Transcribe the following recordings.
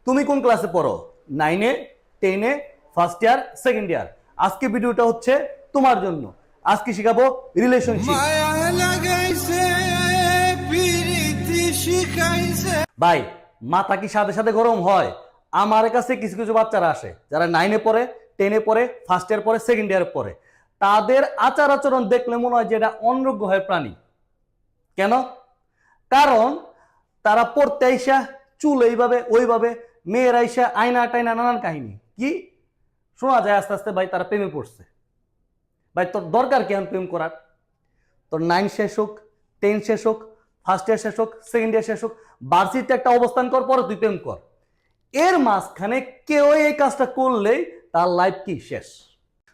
তুমি কোন ক্লাসে পড়ো? 9-এ, 10-এ, ফার্স্ট ইয়ার, সেকেন্ড ইয়ার? আজকে ভিডিওটা হচ্ছে তোমার জন্য। আজকে শিখাবো রিলেশনশিপ। ভাই, মাথা কি সাথে সাথে গরম হয়? আমার কাছে কিছু কিছু বাচ্চারা আসে যারা 9-এ পড়ে, 10-এ পড়ে, ফার্স্ট ইয়ার পড়ে, সেকেন্ড ইয়ার পড়ে। তাদের আচার আচরণ দেখলে মনে হয় যে এটা অন্য গ্রহের প্রাণী। কেন? কারণ তারা পড়তে আইসা চুল এইভাবে ওইভাবে, মেয়ের আইসা আয়না টাইনা নানান কাহিনী কি শোনা যায়। আস্তে আস্তে ভাই তারা প্রেমে পড়ছে। ভাই তোর দরকার কেন প্রেম করার? তোর 9 শেষ হোক, 10 শেষ হোক, ফার্স্ট ইয়ার শেষ হোক, সেকেন্ড ইয়ার শেষ হোক, ভার্সিটিতে একটা অবস্থান কর, পরে তুই প্রেম কর। এর মাঝখানে কেউ এই কাজটা করলেই তার লাইফ কি শেষ।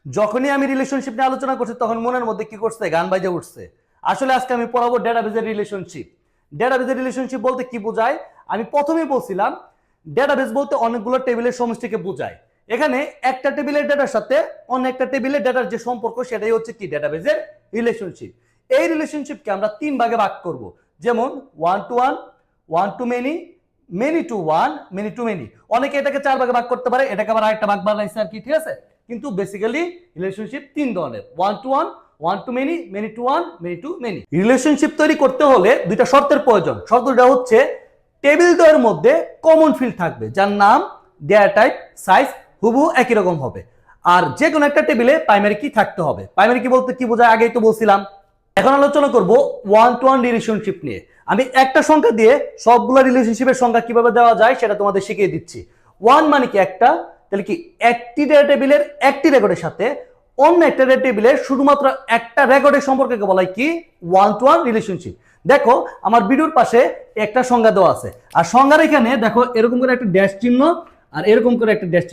যখনই আমি রিলেশনশিপ নিয়ে আলোচনা করছি তখন মনের মধ্যে কি করছে, গান বাজে উঠছে। আসলে আজকে আমি পড়াবো ডেটাবেজের রিলেশনশিপ। ডেটাবেজের রিলেশনশিপ বলতে কি বোঝায়? আমি প্রথমেই বলছিলাম ডেটাবেজ বলতে অনেকগুলো টেবিলের সমষ্টিকে বোঝায়। এখানে একটা টেবিলের ডেটার সাথে অন্য একটা টেবিলের ডেটার যে সম্পর্ক সেটাই হচ্ছে কি ডেটাবেজের রিলেশনশিপ। এই রিলেশনশিপকে আমরা 3 ভাগে ভাগ করব, যেমন 1 to 1, 1 to many, many to 1, many to many। অনেকে এটাকে 4 ভাগে ভাগ করতে পারে, এটাকে আবার আরেকটা ভাগ বানাইছে আর কি, ঠিক আছে? কিন্তু বেসিক্যালি রিলেশনশিপ 3 ধরনের, 1 to 1, 1 to many, many to 1, many to many। Relationship তৈরি করতে হলে দুইটা শর্তের প্রয়োজন। শর্তটা হচ্ছে টেবিল দ্বয়ের মধ্যে কমন ফিল্ড থাকবে, যার নাম, ডেটা টাইপ, সাইজ হুবহু একই রকম হবে। আর যে কোনো একটা টেবিলে প্রাইমারি কি থাকতে হবে। প্রাইমারি কি বলতে কি বোঝায় আগেই তো বলছিলাম। এখন আলোচনা করব 1 to 1 রিলেশনশিপ নিয়ে। আমি একটা সংখ্যা দিয়ে সবগুলো রিলেশনশিপের সংখ্যা কিভাবে দেওয়া যায় সেটা তোমাদের শিখিয়ে দিচ্ছি। 1 মানে কি একটা, তাহলে কি একটি ডেটা টেবিলের একটি রেকর্ডের সাথে অন্য একটা ডেটা টেবিলের শুধুমাত্র একটা রেকর্ডের সম্পর্কে বলা হয় কি 1 to 1 রিলেশনশিপ। দেখো আমার ভিডিওর পাশে একটা সংজ্ঞা দেওয়া আছে, আর সংজ্ঞার এখানে দেখো এরকম করে একটা ড্যাশ চিহ্ন আর এরকম করে একটা ড্যাশ চিহ্ন